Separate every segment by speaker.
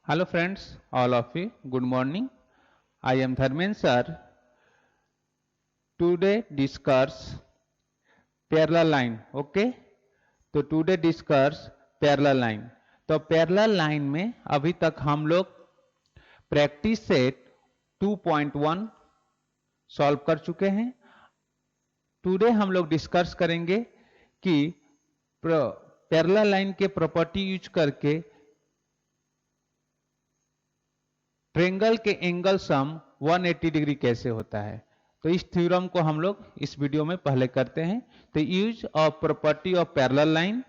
Speaker 1: Hello friends, all of you, good morning. I am Dharmen sir. Today discuss parallel line, okay? तो today discuss parallel line. तो parallel line में अभी तक हम लोग practice set 2.1 solve कर चुके हैं। टुडे हम लोग डिस्कस करेंगे कि पैरेलल लाइन के प्रॉपर्टी यूज करके ट्रायंगल के एंगल सम 180 डिग्री कैसे होता है। तो इस थ्योरम को हम लोग इस वीडियो में पहले करते हैं। तो use of property of parallel line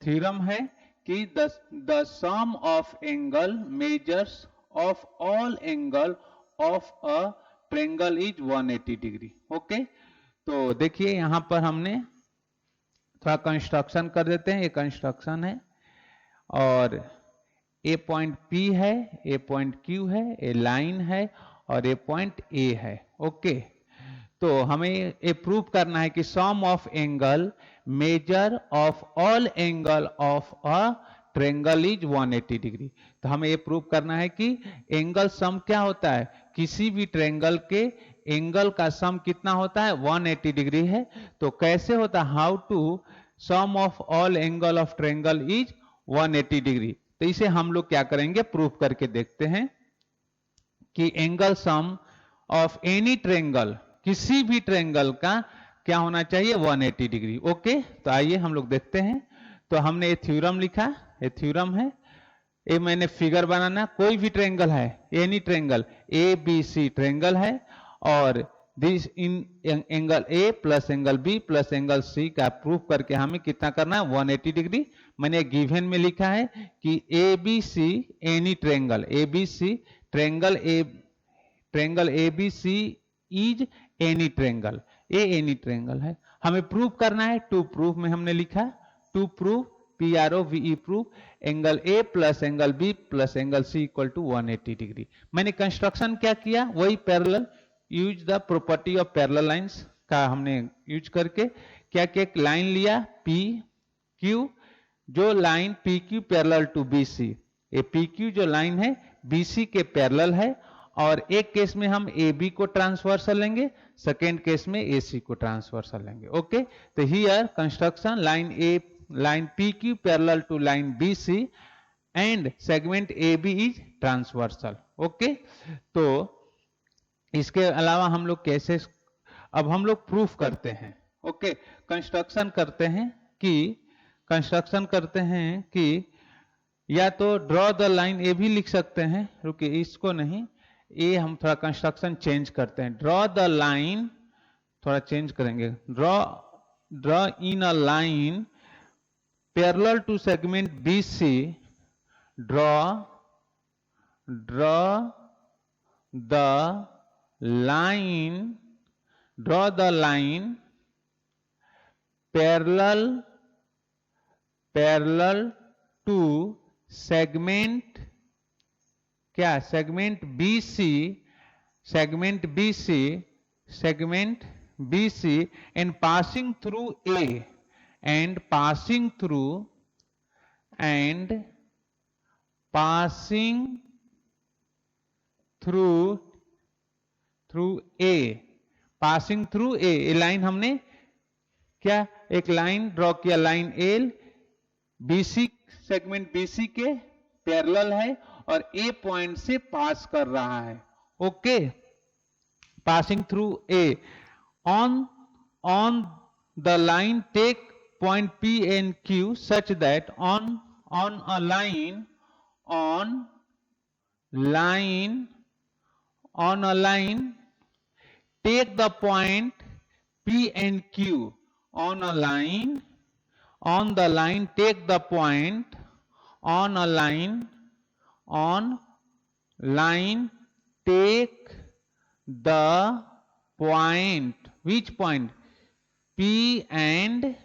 Speaker 1: theorem है कि the sum of angle measures of all angle of a triangle is 180 degree. Okay, तो देखिए यहां पर हमने थोड़ा कंस्ट्रक्शन कर देते हैं। ये कंस्ट्रक्शन है और ए पॉइंट P है, ए पॉइंट Q है, ए लाइन है और ए पॉइंट A है। ओके, तो हमें ये प्रूव करना है कि sum of angle measure of all angle of a triangle is 180 degree. तो हमें ये प्रूव करना है कि एंगल सम क्या होता है, किसी भी ट्रायंगल के एंगल का सम कितना होता है, 180 डिग्री है। तो कैसे होता है, how to sum of all angle of triangle is 180 degree. तो इसे हम लोग क्या करेंगे, प्रूफ करके देखते हैं कि angle sum of any triangle, किसी भी ट्रायंगल का क्या होना चाहिए, 180 डिग्री। ओके, तो आइए हम लोग देखते हैं। तो हमने ये थ्योरम लिखा, ये थ्योरम है। ये मैंने फिगर बनाना, कोई भी ट्रायंगल है, any triangle A B C triangle है और this in angle A plus angle B plus angle C का प्रूफ करके हमें कितना करना है, 180 डिग्री। मैंने गिवन में लिखा है कि A B C any triangle, A B C triangle A B C is any triangle, a any triangle है। हमें प्रूफ करना है, टू प्रूफ में हमने लिखा, to proof PROVE proof angle A plus angle B plus angle C equal to 180 degree. मैंने construction क्या किया, वही parallel, use the property of parallel lines का हमने यूज करके क्या किया, एक लाइन लिया पी क्यू, जो line P Q parallel to B C, ये पी क्यू जो लाइन है बी सी के पैरेलल है। और एक केस में हम ए बी को ट्रांसवर्सल लेंगे, सेकेंड केस में ए सी को ट्रांसवर्सल लेंगे। ओके, तो here construction line P Q parallel to line B C and segment A B is transversal. Okay, तो इसके अलावा हम लोग कैसे, अब हम लोग प्रूफ करते हैं। ओके, कंस्ट्रक्शन करते हैं कि या तो ड्रॉ द लाइन ए भी लिख सकते हैं, रुकिए इसको नहीं, ये हम थोड़ा कंस्ट्रक्शन चेंज करते हैं। ड्रॉ द लाइन थोड़ा चेंज करेंगे, draw in a line parallel to segment B C, draw the line parallel to segment क्या, segment BC and passing through A and passing through A, passing through A line हमने क्या, एक line draw किया, line L BC, segment BC के parallel है और ए point से pass कर रहा है। Okay, passing through A on the line take point P and Q such that on a line take the point P and Q on the line take the point take the point, which point, P and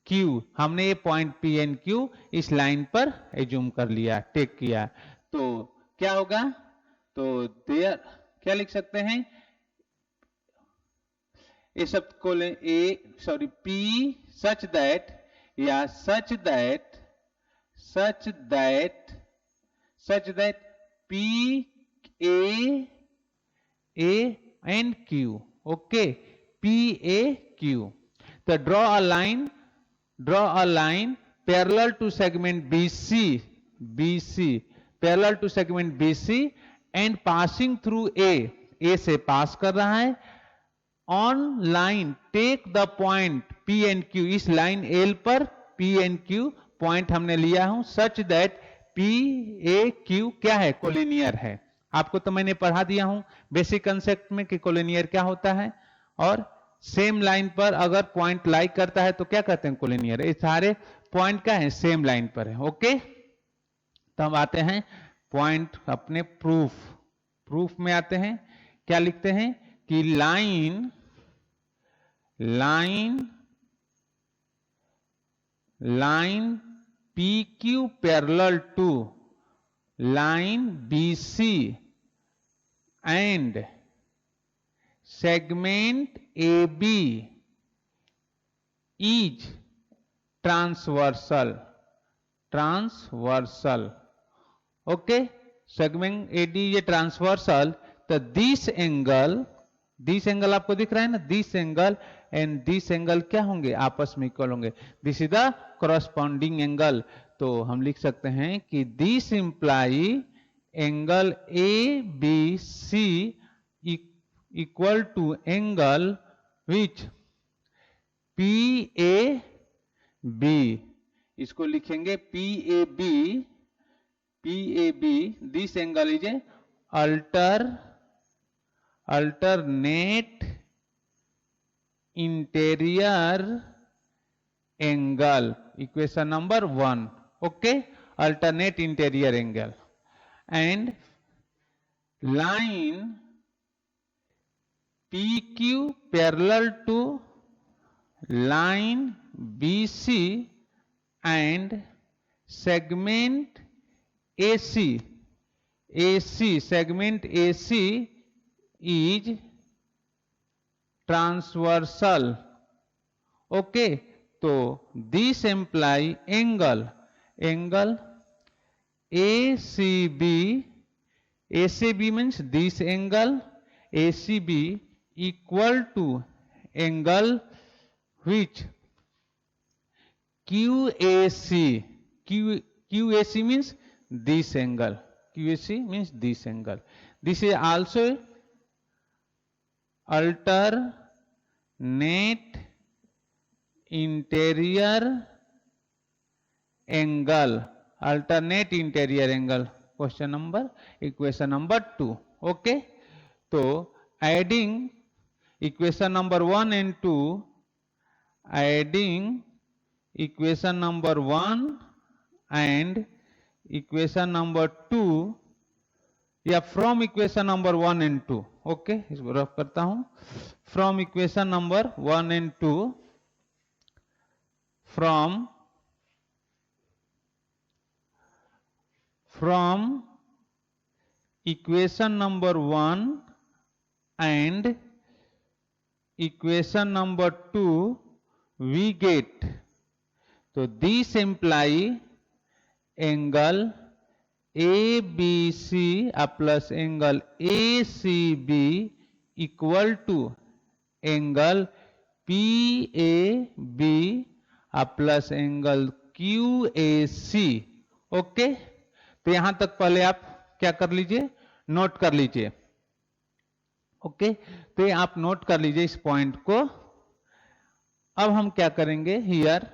Speaker 1: Q। हमने ये point P and Q इस line पर assume कर लिया, take किया। तो क्या होगा, तो देयर क्या लिख सकते हैं, ये सब को ले P such that या such that P A and Q. Okay, PAQ. So draw a line parallel to segment BC, parallel to segment BC and passing through A से पास कर रहा है. On line take the point P and Q, इस line L पर P and Q point हमने लिया हूं, such that PAQ क्या है, कोलिनियर है. आपको तो मैंने पढ़ा दिया हूं बेसिक कंसेप्ट में कि कोलिनियर क्या होता है, और सेम लाइन पर अगर पॉइंट लाइक करता है तो क्या कहते हैं, कोलिनियर. ये सारे पॉइंट क्या है, सेम लाइन पर है. ओके, तो हम आते हैं पॉइंट अपने प्रूफ में आते हैं. क्या लिखते हैं कि line PQ parallel to line BC and segment AB is transversal. Okay, segment AD ये ट्रांसवर्सल. तो दिस एंगल आपको दिख रहा है ना, this angle and this angle क्या होंगे, आपस में इक्वल होंगे. This is the corresponding angle. तो हम लिख सकते हैं कि this imply angle ABC equal to angle which PAB. इसको लिखेंगे PAB. This angle is a alternate interior angle, equation number 1. Okay, alternate interior angle. And line PQ parallel to line BC and segment AC, segment AC is transversal. Okay, तो this imply angle ACB means this angle ACB equal to angle which QAC means this angle. QAC means this angle. This is also alternate interior angle. Question number, equation number 2. Okay, so adding equation number 1 and 2, adding equation number 1 and equation number 2, या from equation number 1 and 2. Okay, इसको rough करता हूं. From equation number 1 and 2, from equation number 1 and equation number 2 we get, तो this imply angle ABC plus angle ACB equal to angle PAB plus angle QAC. Okay, तो यहां तक पहले आप क्या कर लीजिए, नोट कर लीजिए. ओके, तो ये आप नोट कर लीजिए इस पॉइंट को. अब हम क्या करेंगे हियर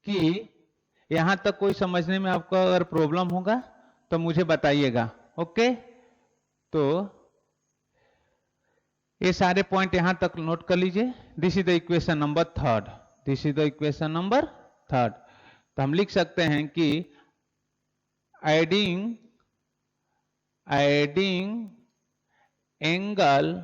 Speaker 1: कि यहां तक कोई समझने में आपको अगर प्रॉब्लम होगा तो मुझे बताइएगा. ओके, तो ये सारे पॉइंट यहां तक नोट कर लीजिए. This is the equation number 3. तो हम लिख सकते हैं कि adding angle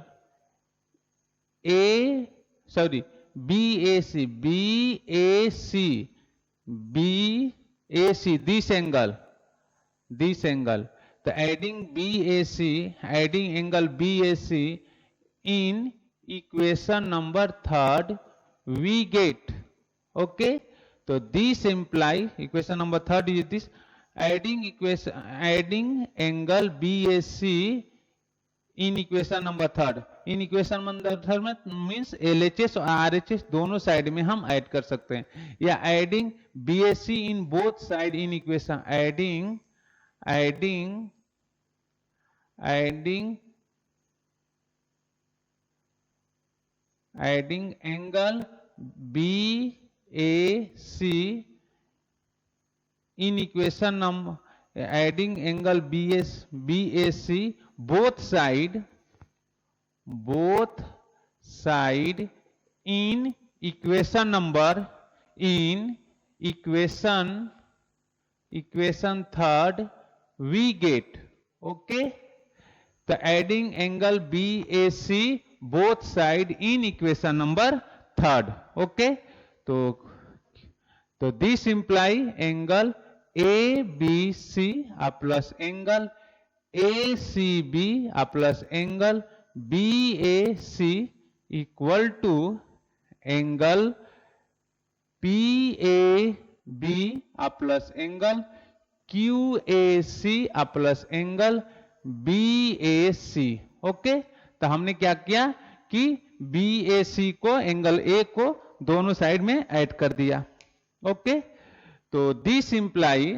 Speaker 1: BAC, this angle. तो adding angle BAC in equation number 3 we get. Okay, तो this imply equation number 3 is this, adding angle BAC in equation number third. In equation number third में means LHS और RHS दोनों side में हम add कर सकते हैं, या adding BAC in both side in equation, adding angle BAC in equation number, adding angle BAC both side in equation number, in equation third we get, okay, the adding angle BAC both side in equation number third, okay, तो this imply angle ABC plus angle ACB plus angle BAC equal to angle PAB plus angle QAC plus angle BAC, okay. तो हमने क्या किया कि BAC को angle A को दोनों side में ऐड कर दिया, ओके। तो this imply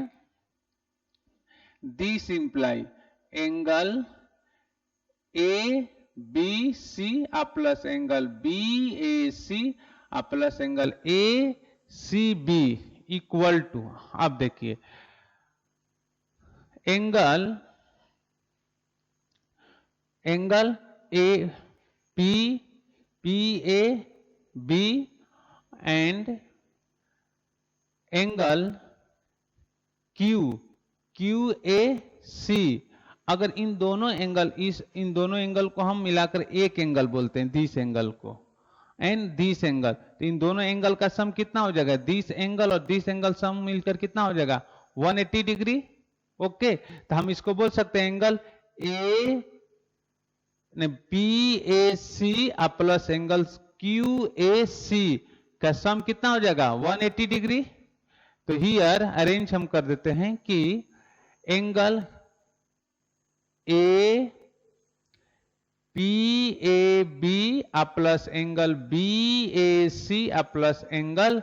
Speaker 1: angle ABC plus angle BAC plus angle ACB equal to, अब देखिए angle PAB and angle QAC, अगर इन दोनों एंगल को हम मिलाकर एक एंगल बोलते हैं, दिस एंगल को एंड दिस एंगल, तो इन दोनों एंगल का सम कितना हो जाएगा, दिस एंगल और दिस एंगल सम मिलकर कितना हो जाएगा 180 डिग्री, ओके। तो हम इसको बोल सकते हैं angle PAC plus angle QAC का सम कितना हो जाएगा 180 डिग्री। तो हियर अरेंज हम कर देते हैं कि angle PAB plus angle BAC plus angle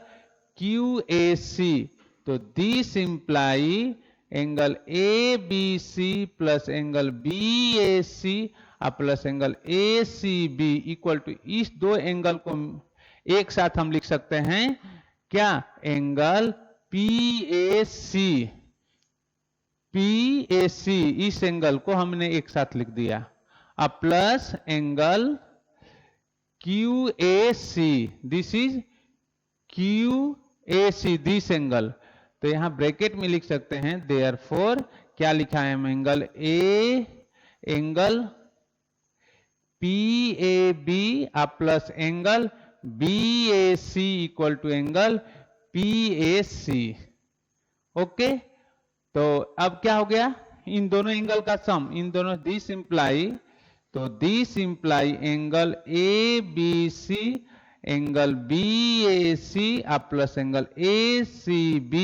Speaker 1: QAC, तो this imply angle ABC plus angle BAC plus angle ACB equal to, इस दो एंगल को एक साथ हम लिख सकते हैं क्या, एंगल PAC, इस एंगल को हमने एक साथ लिख दिया, अब plus angle QAC, this is QAC, this angle, तो यहां ब्रैकेट में लिख सकते हैं देयरफॉर क्या लिखा है, angle PAB plus angle BAC equal to angle PAC, okay. तो अब क्या हो गया, इन दोनों एंगल का सम, इन दोनों दिस इंप्लाई, तो this imply angle ABC angle BAC plus angle ACB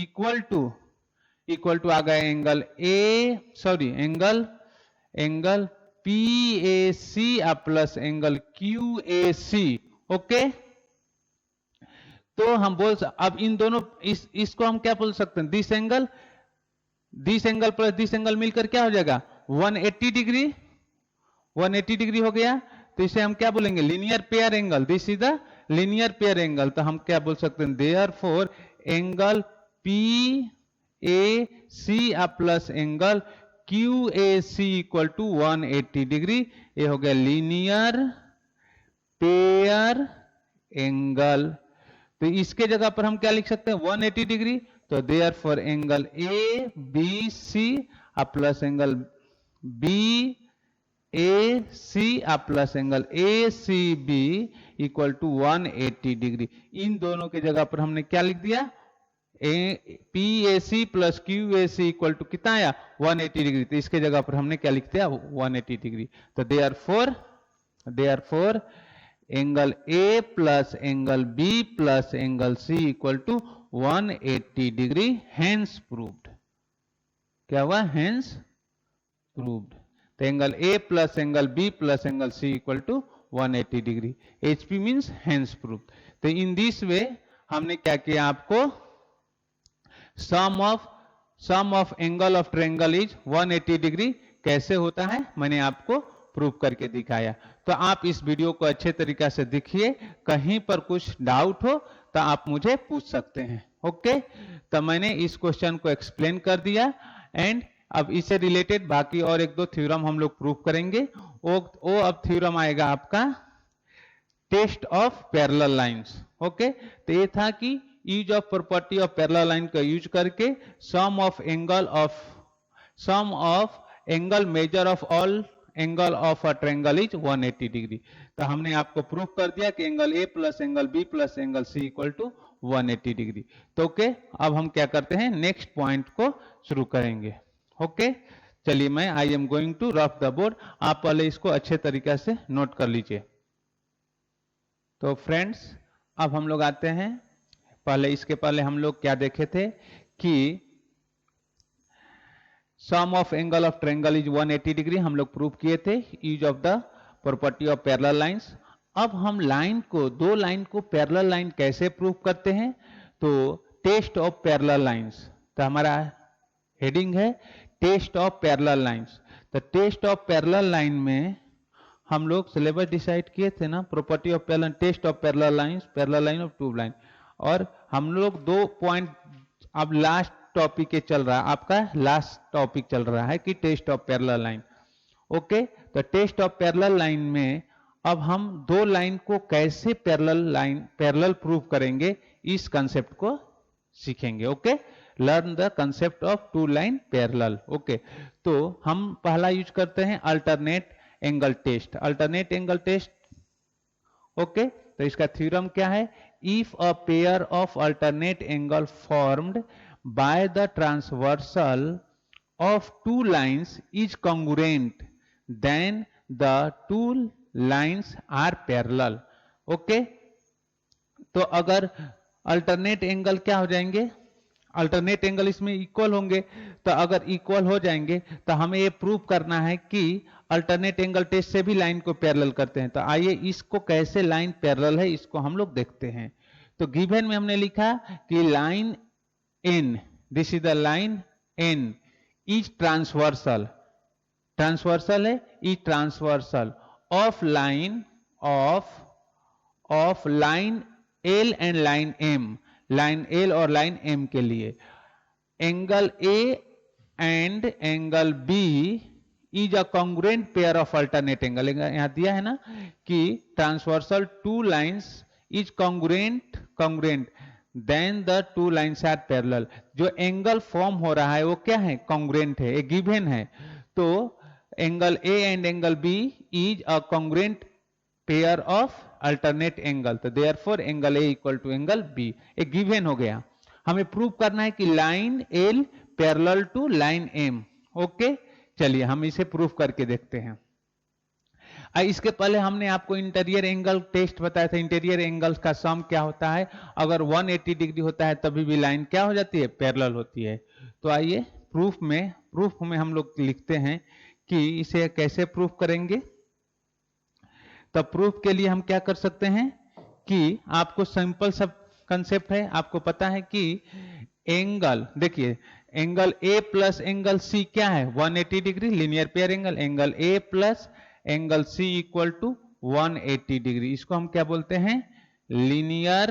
Speaker 1: equal to आ गया angle PAC plus angle QAC, okay. तो हम अब इन दोनों इसको हम क्या बोल सकते हैं, this angle plus this angle मिलकर क्या हो जाएगा 180 डिग्री, 180 डिग्री हो गया। तो इसे हम क्या बोलेंगे, linear pair angle, this is the linear pair angle. तो हम क्या बोल सकते हैं, therefore angle PAC plus angle QAC equal to 180 degree, ये हो गया लीनियर पेयर एंगल। तो इसके जगह पर हम क्या लिख सकते हैं 180 डिग्री, तो therefore angle ABC plus angle BAC plus angle ACB equal to 180 degree. इन दोनों के जगह पर हमने क्या लिख दिया, PAC plus QAC equal to कितना आया 180 डिग्री, तो इसके जगह पर हमने क्या लिख दिया 180 डिग्री। तो therefore angle A plus angle B plus angle C equal to 180 degree, hence proved, क्या हुआ, हेंस प्रूव्ड। तो angle A plus angle B plus angle C equal to 180 degree. HP means hence proved. तो in this way हमने क्या किया, आपको sum of angle of triangle is 180 degree कैसे होता है मैंने आपको प्रूव करके दिखाया। तो आप इस वीडियो को अच्छे तरीके से देखिए, कहीं पर कुछ डाउट हो तो आप मुझे पूछ सकते हैं। ओके, तो मैंने इस क्वेश्चन को एक्सप्लेन कर दिया एंड अब इससे रिलेटेड बाकी और एक दो थ्योरम हम लोग प्रूव करेंगे। वो अब थ्योरम आएगा आपका test of parallel lines. Okay, तो ये था कि use of property of parallel line का यूज करके sum of angle measure of all angle of a triangle is 180 degree. तो हमने आपको प्रूव कर दिया कि angle A plus angle B plus angle C equal to 180 degree. तो okay, अब हम क्या करते हैं, नेक्स्ट पॉइंट को शुरू करेंगे। ओके, चलिए मैं I am going to rough the board. आप पहले इसको अच्छे तरीके से नोट कर लीजिए। तो फ्रेंड्स, अब हम लोग आते हैं, इसके पहले हम लोग क्या देखे थे कि sum of angle of triangle is 180 degree हम लोग प्रूव किए थे use of the property of parallel lines. अब हम दो लाइन को पैरेलल लाइन कैसे प्रूव करते हैं, तो टेस्ट ऑफ पैरेलल लाइंस। तो हमारा हेडिंग है टेस्ट ऑफ पैरेलल लाइंस। तो टेस्ट ऑफ पैरेलल लाइन में हम लोग सिलेबस डिसाइड किए थे ना, property of parallel, test of parallel lines, parallel line of tube line. और हम लोग 2 पॉइंट अब लास्ट टॉपिक के चल रहा है, आपका लास्ट टॉपिक चल रहा है कि test of parallel line. Okay, तो टेस्ट ऑफ पैरेलल लाइन में अब हम दो लाइन को कैसे पैरेलल प्रूव करेंगे, इस कंसेप्ट को सीखेंगे। Okay, learn the concept of two line parallel. Okay, तो हम पहला यूज करते हैं alternate angle test. Alternate angle test, okay, तो इसका थ्योरम क्या है, if a pair of alternate angle formed by the transversal of two lines is congruent, then the two lines are parallel. Okay, तो अगर alternate angle क्या हो जाएंगे, alternate angle इसमें इक्वल होंगे। तो अगर इक्वल हो जाएंगे तो हमें ये प्रूव करना है कि अल्टरनेट एंगल टेस्ट से भी लाइन को पैरेलल करते हैं। तो आइए इसको कैसे लाइन पैरेलल है इसको हम लोग देखते हैं। तो गिवन में हमने लिखा कि line N, this is the line N is transversal है, is transversal of line L and line M, line L और line M के लिए angle A and angle B is a congruent pair of alternate angle। यहां दिया है ना कि transversal two lines is congruent then the two lines are parallel। जो angle form हो रहा है वो क्या है, कॉन्ग्रुएंट है, एक गिवन है। तो angle A and angle B is a congruent pair of alternate angle. तो therefore angle A equal to angle B, एक गिवन हो गया। हमें प्रूव करना है कि line L parallel to line M. Okay, चलिए हम इसे प्रूव करके देखते हैं। इसके पहले हमने आपको इंटीरियर एंगल टेस्ट बताया था। इंटीरियर एंगल का सम क्या होता है, अगर 180 डिग्री होता है तभी भी लाइन क्या हो जाती है, पैरेलल होती है। तो आइए प्रूफ में हम लोग लिखते हैं कि इसे कैसे प्रूफ करेंगे। तो प्रूफ के लिए हम क्या कर सकते हैं कि आपको सिंपल सब कंसेप्ट है, आपको पता है कि एंगल, देखिए angle A plus angle C क्या है, 180 degree, linear pair angle. Angle A plus angle C equal to 180 degree, इसको हम क्या बोलते हैं, लीनियर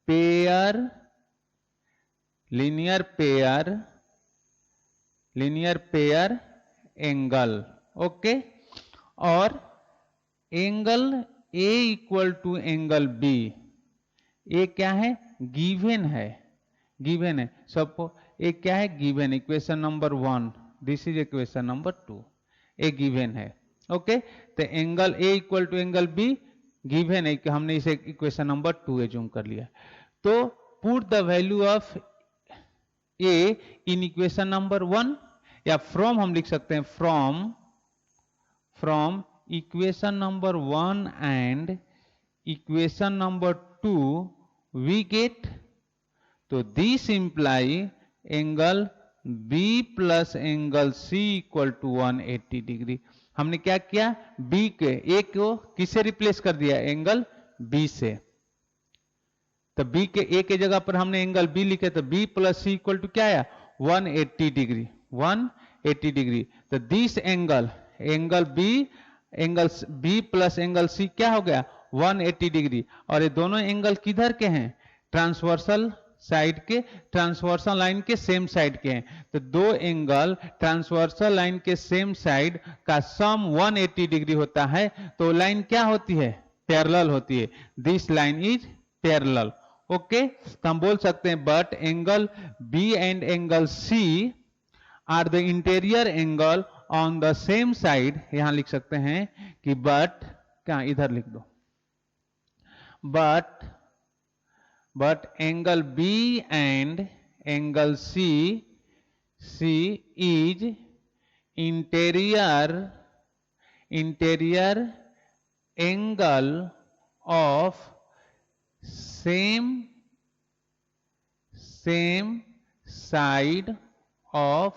Speaker 1: पेयर एंगल। ओके, और angle A equal to angle B, ये क्या है, गिवन है सब। ये क्या है, given, equation number 1, this is equation number 2, a given है। ओके, तो angle A equal to angle be given है कि हमने इसे इक्वेशन नंबर 2 एज्यूम कर लिया। तो put the value of A in equation number 1, या फ्रॉम हम लिख सकते हैं, from equation number 1 and equation number 2 we get, तो this imply angle B plus angle C equal to 180 degree. हमने क्या किया, बी के ए को किससे रिप्लेस कर दिया, एंगल बी से। तो बी के ए के जगह पर हमने एंगल बी लिखे, तो B plus C equal to क्या आया, 180 डिग्री, 180 डिग्री। तो this angle, angle B plus angle C क्या हो गया, 180 डिग्री। और ये दोनों एंगल किधर के हैं, ट्रांसवर्सल साइड के, ट्रांसवर्सल लाइन के सेम साइड के हैं। तो दो एंगल ट्रांसवर्सल लाइन के सेम साइड का सम 180 डिग्री होता है, तो लाइन क्या होती है, पैरेलल होती है। This line is parallel. Okay, तो हम बोल सकते हैं but angle B and angle C are the interior angle on the same side. यहां लिख सकते हैं कि बट, क्या इधर लिख दो, but angle B and angle C is interior angle of same side of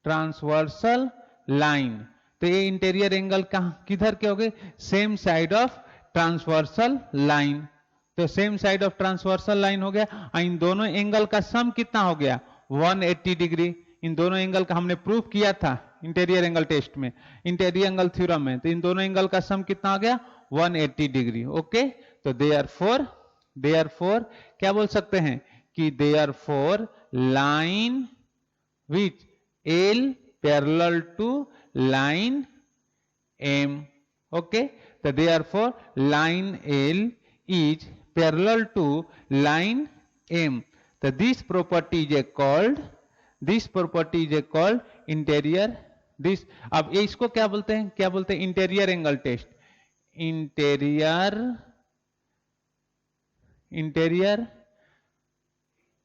Speaker 1: transversal line। तो ये इंटीरियर एंगल कहाँ किधर के हो गए, same side of transversal line. तो same side of transversal line हो गया, इन दोनों एंगल का सम कितना हो गया, 180 डिग्री। इन दोनों एंगल का हमने प्रूफ किया था इंटीरियर एंगल टेस्ट में, इंटीरियर एंगल थ्योरम में। तो इन दोनों एंगल का सम कितना हो गया, 180 डिग्री। ओके, तो देयरफॉर क्या बोल सकते हैं कि therefore line which L parallel to line M। okay, so therefore line L is parallel to line M। so this property is called interior this। अब ये इसको क्या बोलते हैं, इंटीरियर एंगल टेस्ट। इंटीरियर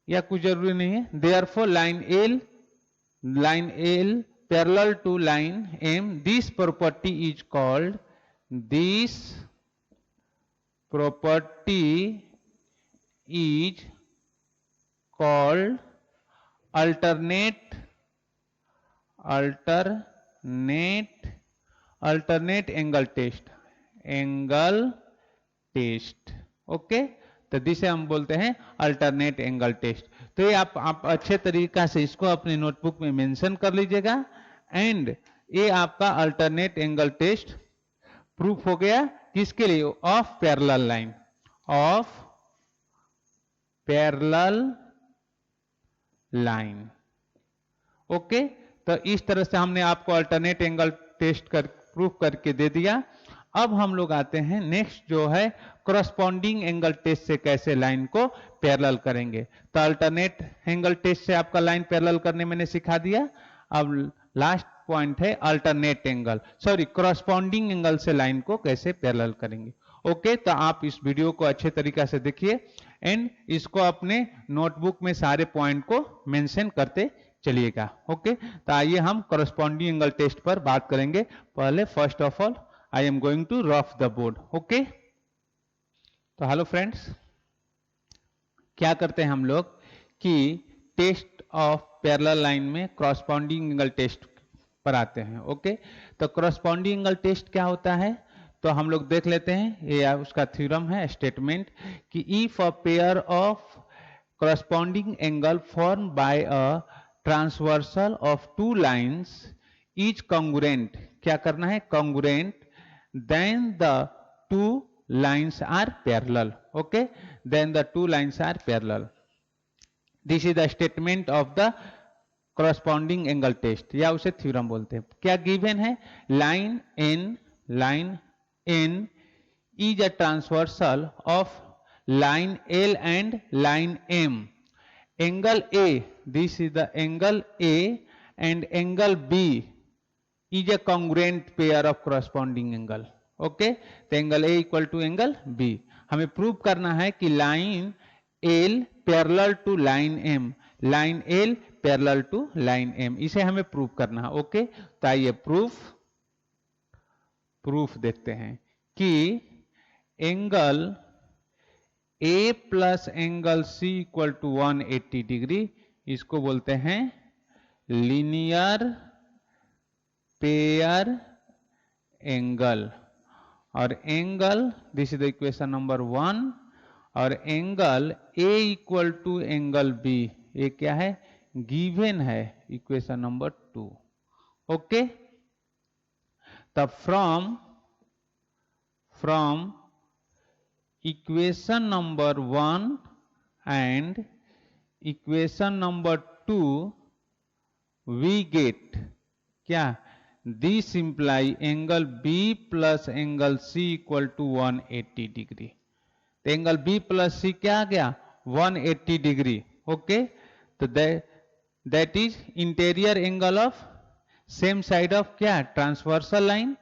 Speaker 1: या कुछ जरूरी नहीं है। therefore line L parallel to line M, this property is called alternate angle test। Okay, तो जिसे हम बोलते हैं अल्टरनेट एंगल टेस्ट। तो ये आप अच्छे तरीका से इसको अपनी नोटबुक में मेंशन कर लीजिएगा। एंड ये आपका अल्टरनेट एंगल टेस्ट प्रूफ हो गया, किसके लिए, of parallel line, of parallel line. Okay, तो इस तरह से हमने आपको अल्टरनेट एंगल टेस्ट कर प्रूफ करके दे दिया। अब हम लोग आते हैं नेक्स्ट जो है करस्पॉन्डिंग एंगल टेस्ट से कैसे लाइन को पैरेलल करेंगे। तो अल्टरनेट एंगल टेस्ट से आपका लाइन पैरेलल करने मैंने सिखा दिया। अब लास्ट पॉइंट है alternate angle, sorry corresponding angle से लाइन को कैसे पैरेलल करेंगे। ओके, तो आप इस वीडियो को अच्छे तरीका से देखिए एंड इसको अपने नोटबुक में सारे पॉइंट को मेंशन करते चलिएगा। ओके, तो आइए हम करस्पॉन्डिंग एंगल टेस्ट पर बात करेंगे। पहले first of all I am going to rough the board. Okay, तो हेलो फ्रेंड्स, क्या करते हैं हम लोग कि टेस्ट ऑफ पैरेलल लाइन में करस्पॉन्डिंग एंगल टेस्ट पर आते हैं। ओके, तो करस्पॉन्डिंग एंगल टेस्ट क्या होता है, तो हम लोग देख लेते हैं। ये उसका थ्योरम है, स्टेटमेंट कि if a pair of corresponding angle form by a transversal of two lines is congruent, क्या करना है, congruent, then the two lines are parallel। okay, then the two lines are parallel। this is the statement of the corresponding angle test, या उसे theorem बोलते हैं। क्या given है, line n is a transversal of line L and line M। angle A, this is the angle A and angle B is a congruent pair of corresponding angle। Okay, तो angle A equal to angle B. हमें prove करना है कि line L parallel to line M, line L parallel to line M, इसे हमें prove करना है। Okay, तो आइए प्रूफ देखते हैं कि angle A plus angle C equal to 180 degree, इसको बोलते हैं लीनियर पेयर एंगल। और angle, this is the equation number 1, और angle A equal to angle B, ये क्या है, गिवन है, इक्वेशन नंबर 2। ओके, तब from equation number 1 and equation number 2 we get क्या, this imply angle B plus angle C equal to 180 degree. तो angle B plus सी क्या आ गया, 180 डिग्री। ओके, तो that is interior angle of same side of क्या, transversal line.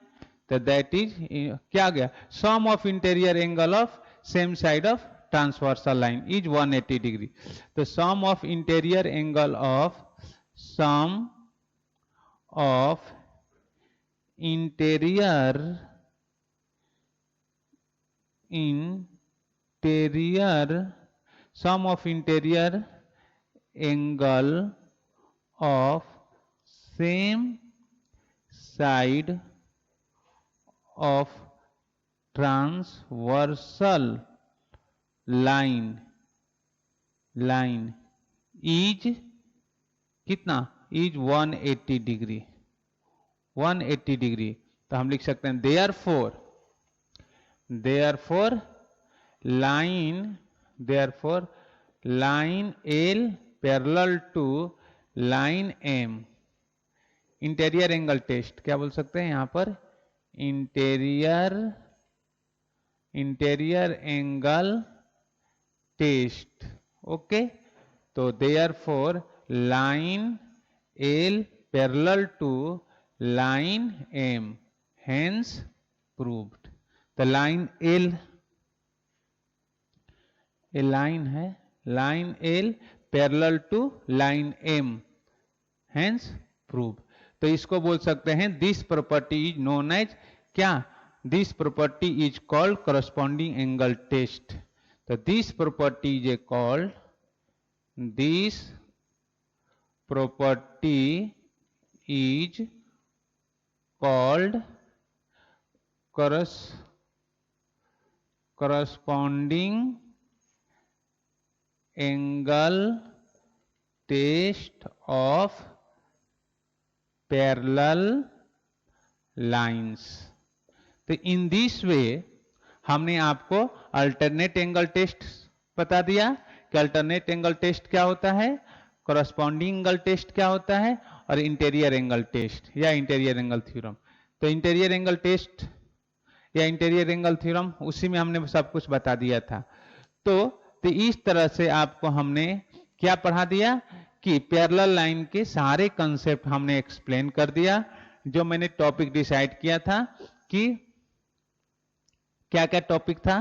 Speaker 1: तो that is क्या आ गया, sum of interior angle of same side of transversal line is 180 degree. तो sum of interior angle of interior sum of interior angle of same side of transversal line is कितना, is 180 degree, 180 degree. तो हम लिख सकते हैं therefore line L parallel to line M, interior angle test क्या बोल सकते हैं यहां पर, इंटीरियर एंगल टेस्ट। ओके, तो therefore line L parallel to line M, hence proved। तो लाइन L, ये लाइन है, line L parallel to line M, hence prove. तो इसको बोल सकते हैं this property is known as क्या, this property is called corresponding angle test. तो this property is called, this property is called corresponding angle test of parallel lines। तो in this way हमने आपको अल्टरनेट एंगल टेस्ट बता दिया कि alternate angle test क्या होता है, करस्पॉन्डिंग एंगल टेस्ट क्या होता है, और इंटीरियर एंगल टेस्ट या इंटीरियर एंगल थ्योरम। तो इंटीरियर एंगल टेस्ट या इंटीरियर एंगल थ्योरम, उसी में हमने सब कुछ बता दिया था। तो इस तरह से आपको हमने क्या पढ़ा दिया कि पैरेलल लाइन के सारे कंसेप्ट हमने एक्सप्लेन कर दिया। जो मैंने टॉपिक डिसाइड किया था कि क्या क्या टॉपिक था,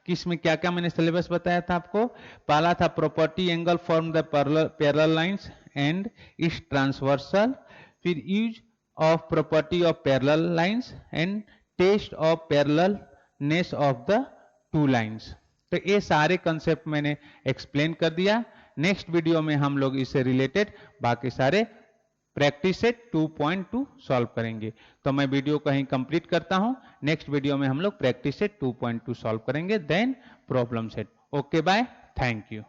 Speaker 1: किसमें क्या क्या मैंने सिलेबस बताया था आपको। पहला था property angle form the parallel lines and its transversal, फिर use of property of parallel lines and test of parallelness of the two lines. तो ये सारे कंसेप्ट मैंने एक्सप्लेन कर दिया। नेक्स्ट वीडियो में हम लोग इससे रिलेटेड बाकी सारे प्रैक्टिस सेट 2.2 सॉल्व करेंगे। तो मैं वीडियो कहीं कंप्लीट करता हूं, नेक्स्ट वीडियो में हम लोग प्रैक्टिस सेट 2.2 सॉल्व करेंगे, then problem set. Okay bye, thank you.